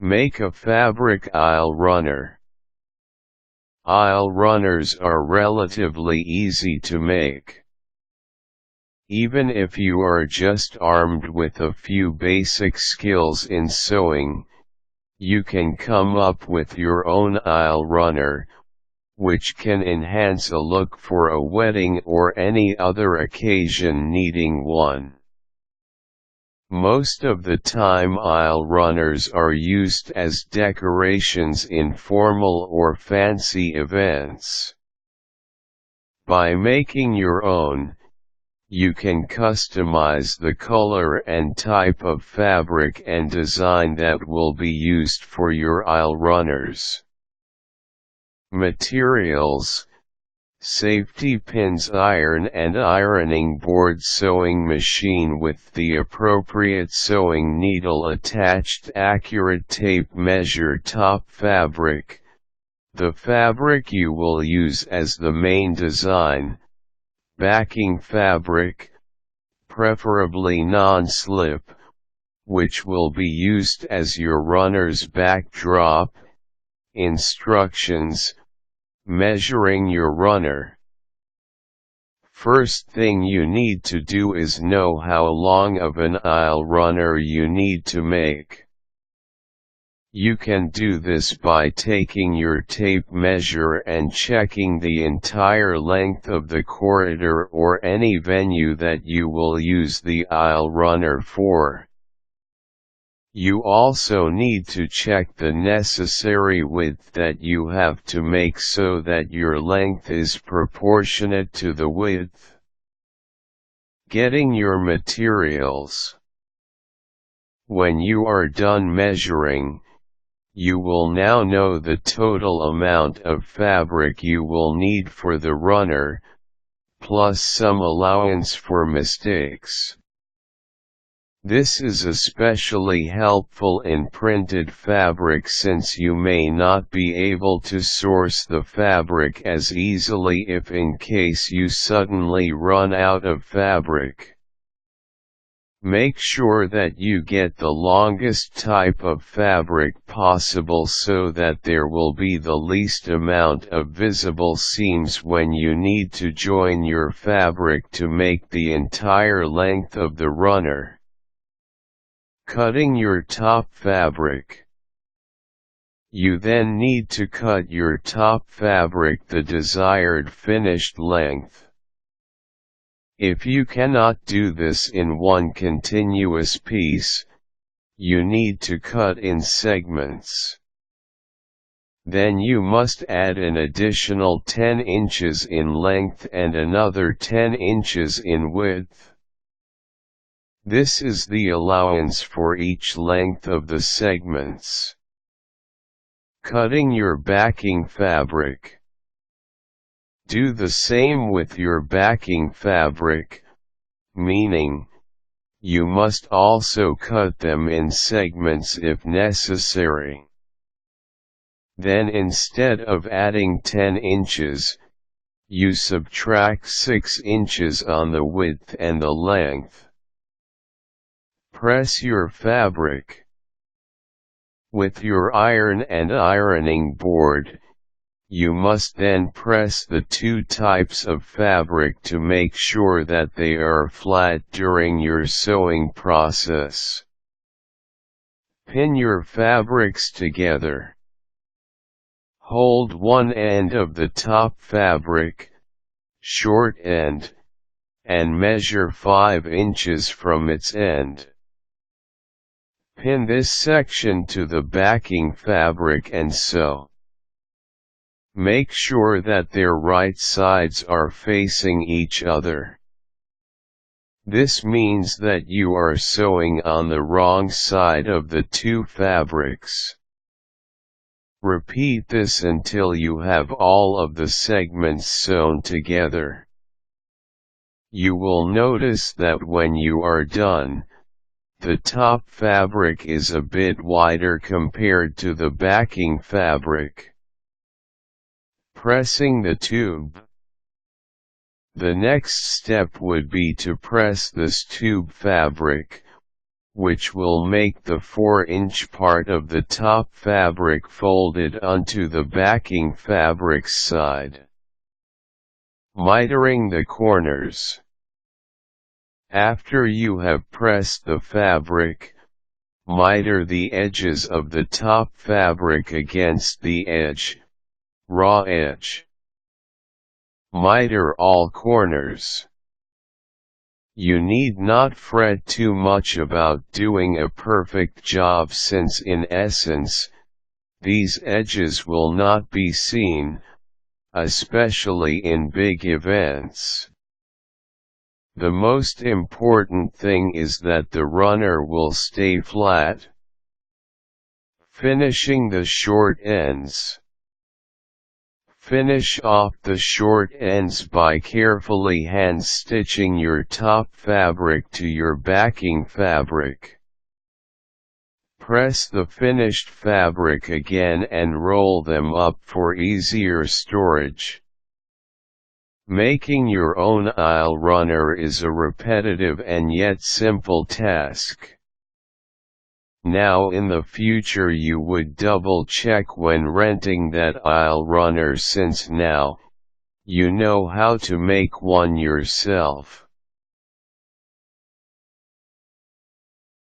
Make a fabric aisle runner. Aisle runners are relatively easy to make. Even if you are just armed with a few basic skills in sewing, you can come up with your own aisle runner, which can enhance a look for a wedding or any other occasion needing one. Most of the time aisle runners are used as decorations in formal or fancy events. By making your own, you can customize the color and type of fabric and design that will be used for your aisle runners. Materials: safety pins, iron and ironing board, sewing machine with the appropriate sewing needle attached, accurate tape measure, top fabric, the fabric you will use as the main design, backing fabric, preferably non-slip, which will be used as your runner's backdrop, instructions, measuring your runner. First thing you need to do is know how long of an aisle runner you need to make. You can do this by taking your tape measure and checking the entire length of the corridor or any venue that you will use the aisle runner for. You also need to check the necessary width that you have to make so that your length is proportionate to the width. Getting your materials. When you are done measuring, you will now know the total amount of fabric you will need for the runner, plus some allowance for mistakes. This is especially helpful in printed fabric since you may not be able to source the fabric as easily if in case you suddenly run out of fabric. Make sure that you get the longest type of fabric possible so that there will be the least amount of visible seams when you need to join your fabric to make the entire length of the runner. Cutting your top fabric. You then need to cut your top fabric the desired finished length. If you cannot do this in one continuous piece, you need to cut in segments. Then you must add an additional 10 inches in length and another 10 inches in width. This is the allowance for each length of the segments. Cutting your backing fabric. Do the same with your backing fabric, meaning, you must also cut them in segments if necessary. Then instead of adding 10 inches, you subtract 6 inches on the width and the length. Press your fabric. With your iron and ironing board, you must then press the two types of fabric to make sure that they are flat during your sewing process. Pin your fabrics together. Hold one end of the top fabric, short end, and measure 5 inches from its end. Pin this section to the backing fabric and sew. Make sure that their right sides are facing each other. This means that you are sewing on the wrong side of the two fabrics. Repeat this until you have all of the segments sewn together. You will notice that when you are done, the top fabric is a bit wider compared to the backing fabric. Pressing the tube. The next step would be to press this tube fabric, which will make the 4-inch part of the top fabric folded onto the backing fabric's side. Mitering the corners. After you have pressed the fabric, miter the edges of the top fabric against the edge, raw edge. Miter all corners. You need not fret too much about doing a perfect job, since in essence, these edges will not be seen, especially in big events. The most important thing is that the runner will stay flat. Finishing the short ends. Finish off the short ends by carefully hand stitching your top fabric to your backing fabric. Press the finished fabric again and roll them up for easier storage. Making your own aisle runner is a repetitive and yet simple task. Now in the future you would double check when renting that aisle runner, since now, you know how to make one yourself.